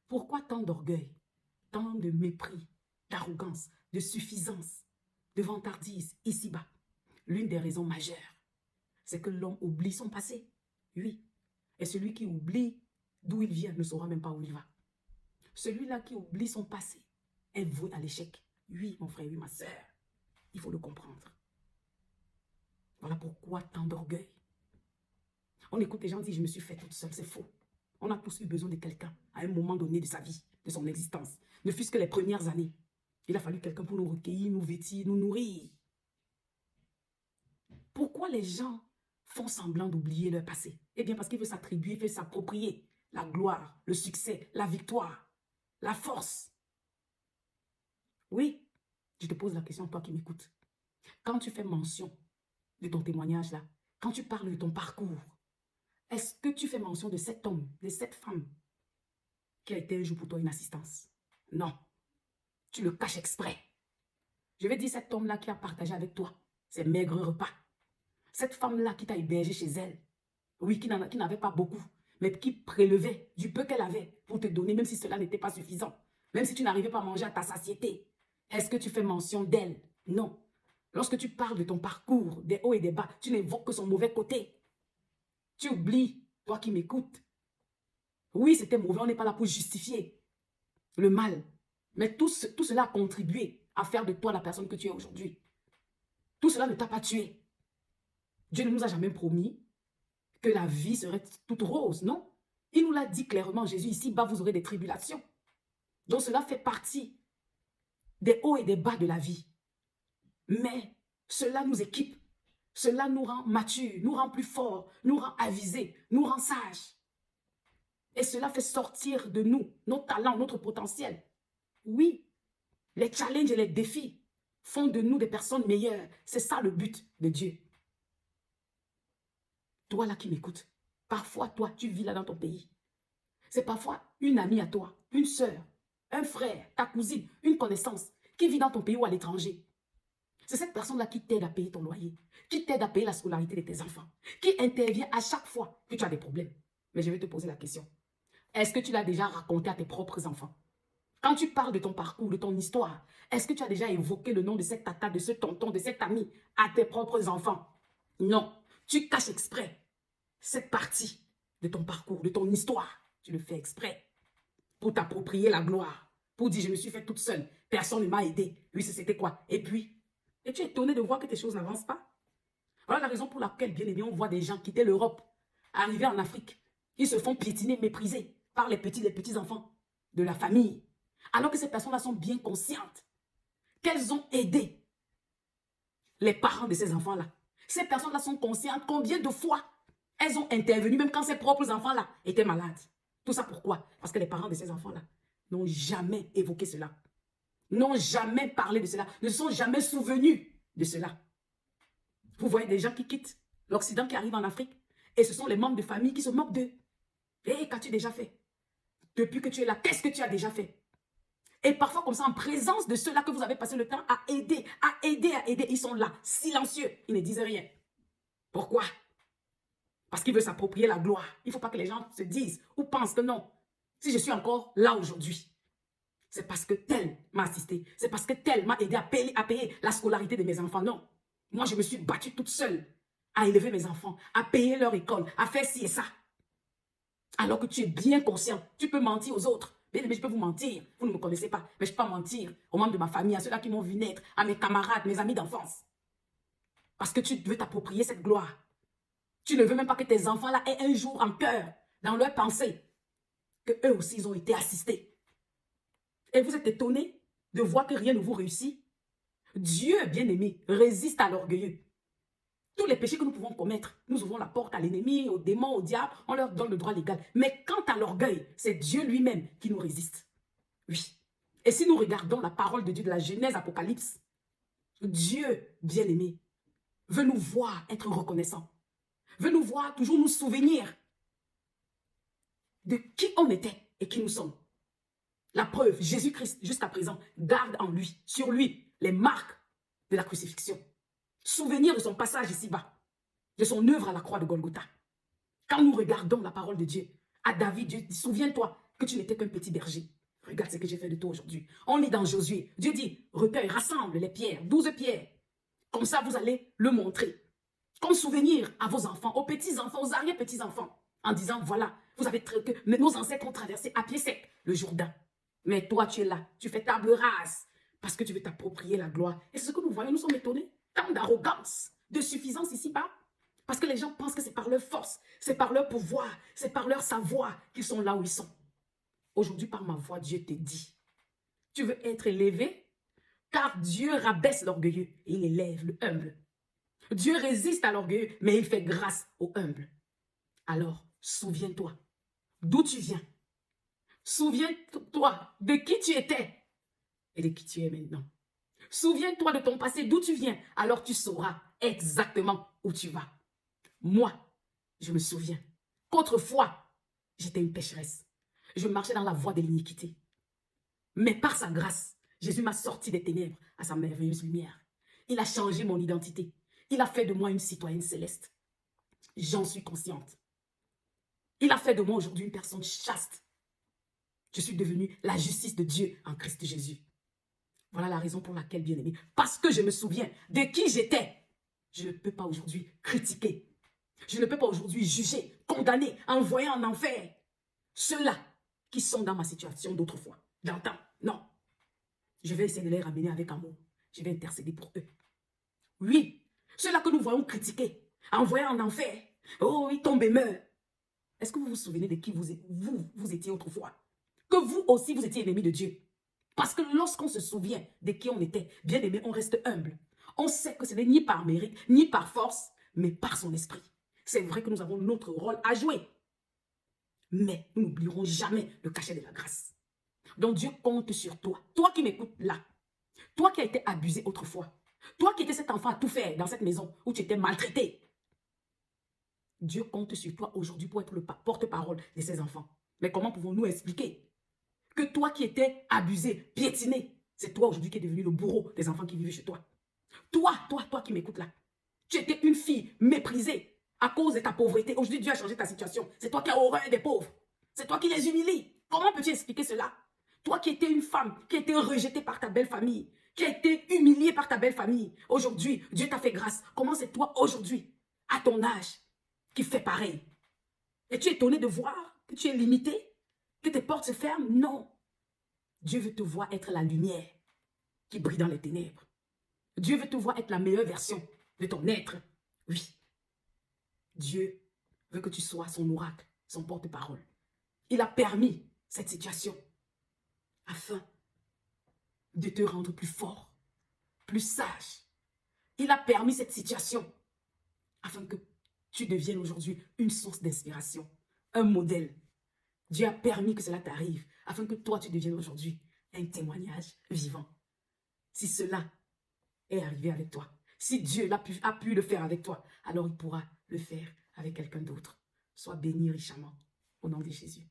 Pourquoi tant d'orgueil, tant de mépris, d'arrogance, de suffisance, de vantardise ici-bas? L'une des raisons majeures, c'est que l'homme oublie son passé. Oui. Et celui qui oublie d'où il vient ne saura même pas où il va. Celui-là qui oublie son passé est voué à l'échec. Oui, mon frère, oui, ma soeur. Il faut le comprendre. Voilà pourquoi tant d'orgueil. On écoute les gens dire, je me suis fait toute seule, c'est faux. On a tous eu besoin de quelqu'un à un moment donné de sa vie, de son existence. Ne fût-ce que les premières années. Il a fallu quelqu'un pour nous recueillir, nous vêtir, nous nourrir. Pourquoi les gens font semblant d'oublier leur passé? Eh bien, parce qu'ils veulent s'attribuer, ils veulent s'approprier la gloire, le succès, la victoire, la force. Oui, je te pose la question, toi qui m'écoutes. Quand tu fais mention de ton témoignage là, quand tu parles de ton parcours, est-ce que tu fais mention de cet homme, de cette femme qui a été un jour pour toi une assistance? Non, tu le caches exprès. Je vais dire cet homme-là qui a partagé avec toi ses maigres repas. Cette femme-là qui t'a hébergé chez elle. Oui, qui n'avait pas beaucoup, mais qui prélevait du peu qu'elle avait pour te donner, même si cela n'était pas suffisant. Même si tu n'arrivais pas à manger à ta satiété. Est-ce que tu fais mention d'elle? Non. Lorsque tu parles de ton parcours, des hauts et des bas, tu n'évoques que son mauvais côté. Tu oublies, toi qui m'écoutes. Oui, c'était mauvais, on n'est pas là pour justifier le mal. Mais tout cela a contribué à faire de toi la personne que tu es aujourd'hui. Tout cela ne t'a pas tué. Dieu ne nous a jamais promis que la vie serait toute rose, non? Il nous l'a dit clairement, Jésus, ici-bas, vous aurez des tribulations. Donc cela fait partie des hauts et des bas de la vie. Mais cela nous équipe, cela nous rend matures, nous rend plus forts, nous rend avisés, nous rend sages. Et cela fait sortir de nous nos talents, notre potentiel. Oui, les challenges et les défis font de nous des personnes meilleures. C'est ça le but de Dieu. Toi là qui m'écoutes, parfois toi, tu vis là dans ton pays. C'est parfois une amie à toi, une sœur, un frère, ta cousine, une connaissance qui vit dans ton pays ou à l'étranger. C'est cette personne-là qui t'aide à payer ton loyer, qui t'aide à payer la scolarité de tes enfants, qui intervient à chaque fois que tu as des problèmes. Mais je vais te poser la question. Est-ce que tu l'as déjà raconté à tes propres enfants? Quand tu parles de ton parcours, de ton histoire, est-ce que tu as déjà évoqué le nom de cette tata, de ce tonton, de cet ami à tes propres enfants? Non. Tu caches exprès cette partie de ton parcours, de ton histoire. Tu le fais exprès pour t'approprier la gloire, pour dire je me suis fait toute seule, personne ne m'a aidé. Oui, c'était quoi? Et tu es étonné de voir que tes choses n'avancent pas. Voilà la raison pour laquelle, bien évidemment, on voit des gens quitter l'Europe, arriver en Afrique. Ils se font piétiner, mépriser par les petits-enfants de la famille. Alors que ces personnes-là sont bien conscientes qu'elles ont aidé les parents de ces enfants-là. Ces personnes-là sont conscientes combien de fois elles ont intervenu, même quand ses propres enfants-là étaient malades. Tout ça pourquoi? Parce que les parents de ces enfants-là n'ont jamais évoqué cela, n'ont jamais parlé de cela, ne se sont jamais souvenus de cela. Vous voyez des gens qui quittent l'Occident, qui arrivent en Afrique, et ce sont les membres de famille qui se moquent d'eux. Et qu'as-tu déjà fait? Depuis que tu es là, qu'est-ce que tu as déjà fait? Et parfois, comme ça, en présence de ceux-là que vous avez passé le temps à aider, ils sont là, silencieux, ils ne disent rien. Pourquoi? Parce qu'ils veulent s'approprier la gloire. Il ne faut pas que les gens se disent ou pensent que non. Si je suis encore là aujourd'hui, c'est parce que tel m'a assisté. C'est parce que tel m'a aidé à payer la scolarité de mes enfants. Non. Moi, je me suis battue toute seule à élever mes enfants, à payer leur école, à faire ci et ça. Alors que tu es bien conscient, tu peux mentir aux autres. Bien aimé, je peux vous mentir. Vous ne me connaissez pas, mais je peux pas mentir aux membres de ma famille, à ceux-là qui m'ont vu naître, à mes camarades, mes amis d'enfance. Parce que tu veux t'approprier cette gloire. Tu ne veux même pas que tes enfants-là aient un jour en cœur, dans leur pensée, que eux aussi, ils ont été assistés. Et vous êtes étonnés de voir que rien ne vous réussit. Dieu, bien-aimé, résiste à l'orgueilleux. Tous les péchés que nous pouvons commettre, nous ouvrons la porte à l'ennemi, aux démons, au diable, on leur donne le droit légal. Mais quant à l'orgueil, c'est Dieu lui-même qui nous résiste. Oui. Et si nous regardons la parole de Dieu de la Genèse, Apocalypse, Dieu, bien-aimé, veut nous voir être reconnaissants, veut nous voir toujours nous souvenir de qui on était et qui nous sommes. La preuve, Jésus-Christ, jusqu'à présent, garde en lui, sur lui, les marques de la crucifixion. Souvenir de son passage ici-bas, de son œuvre à la croix de Golgotha. Quand nous regardons la parole de Dieu, à David, Dieu dit, souviens-toi, que tu n'étais qu'un petit berger. Regarde ce que j'ai fait de toi aujourd'hui. On lit dans Josué. Dieu dit, recueille, rassemble les pierres, 12 pierres. Comme ça, vous allez le montrer. Comme souvenir à vos enfants, aux petits-enfants, aux arrière-petits-enfants. En disant, voilà, vous avez que nos ancêtres ont traversé à pied sec le Jourdain. Mais toi, tu es là, tu fais table rase parce que tu veux t'approprier la gloire. Et c'est ce que nous voyons, nous sommes étonnés. Tant d'arrogance, de suffisance ici-bas. Parce que les gens pensent que c'est par leur force, c'est par leur pouvoir, c'est par leur savoir qu'ils sont là où ils sont. Aujourd'hui, par ma voix, Dieu te dit, tu veux être élevé, car Dieu rabaisse l'orgueilleux et il élève le humble. Dieu résiste à l'orgueilleux, mais il fait grâce au humble. Alors, souviens-toi d'où tu viens. Souviens-toi de qui tu étais et de qui tu es maintenant. Souviens-toi de ton passé, d'où tu viens. Alors tu sauras exactement où tu vas. Moi, je me souviens qu'autrefois, j'étais une pécheresse. Je marchais dans la voie de l'iniquité. Mais par sa grâce, Jésus m'a sorti des ténèbres à sa merveilleuse lumière. Il a changé mon identité. Il a fait de moi une citoyenne céleste. J'en suis consciente. Il a fait de moi aujourd'hui une personne chaste. Je suis devenue la justice de Dieu en Christ Jésus. Voilà la raison pour laquelle, bien-aimé, parce que je me souviens de qui j'étais, je ne peux pas aujourd'hui critiquer. Je ne peux pas aujourd'hui juger, condamner, envoyer en enfer ceux-là qui sont dans ma situation d'autrefois, d'antan. Non. Je vais essayer de les ramener avec amour. Je vais intercéder pour eux. Oui, ceux-là que nous voyons critiquer, envoyer en enfer. Oh, ils tombent et meurent. Est-ce que vous vous souvenez de qui vous étiez autrefois? Que vous aussi, vous étiez ennemis de Dieu. Parce que lorsqu'on se souvient de qui on était, bien aimé, on reste humble. On sait que ce n'est ni par mérite, ni par force, mais par son esprit. C'est vrai que nous avons notre rôle à jouer. Mais nous n'oublierons jamais le cachet de la grâce. Donc Dieu compte sur toi. Toi qui m'écoutes là. Toi qui as été abusé autrefois. Toi qui étais cet enfant à tout faire dans cette maison où tu étais maltraité. Dieu compte sur toi aujourd'hui pour être le porte-parole de ses enfants. Mais comment pouvons-nous expliquer que toi qui étais abusé, piétiné, c'est toi aujourd'hui qui es devenu le bourreau des enfants qui vivent chez toi? Toi qui m'écoutes là. Tu étais une fille méprisée à cause de ta pauvreté. Aujourd'hui, Dieu a changé ta situation. C'est toi qui as horreur des pauvres. C'est toi qui les humilies. Comment peux-tu expliquer cela? Toi qui étais une femme, qui a été rejetée par ta belle famille, qui a été humiliée par ta belle famille. Aujourd'hui, Dieu t'a fait grâce. Comment c'est toi aujourd'hui, à ton âge, qui fait pareil? Es-tu étonné de voir que tu es limité? Que tes portes se ferment? Non. Dieu veut te voir être la lumière qui brille dans les ténèbres. Dieu veut te voir être la meilleure version de ton être. Oui. Dieu veut que tu sois son oracle, son porte-parole. Il a permis cette situation afin de te rendre plus fort, plus sage. Il a permis cette situation afin que tu deviennes aujourd'hui une source d'inspiration, un modèle. Dieu a permis que cela t'arrive afin que toi, tu deviennes aujourd'hui un témoignage vivant. Si cela est arrivé avec toi, si Dieu a pu le faire avec toi, alors il pourra le faire avec quelqu'un d'autre. Sois béni richement au nom de Jésus.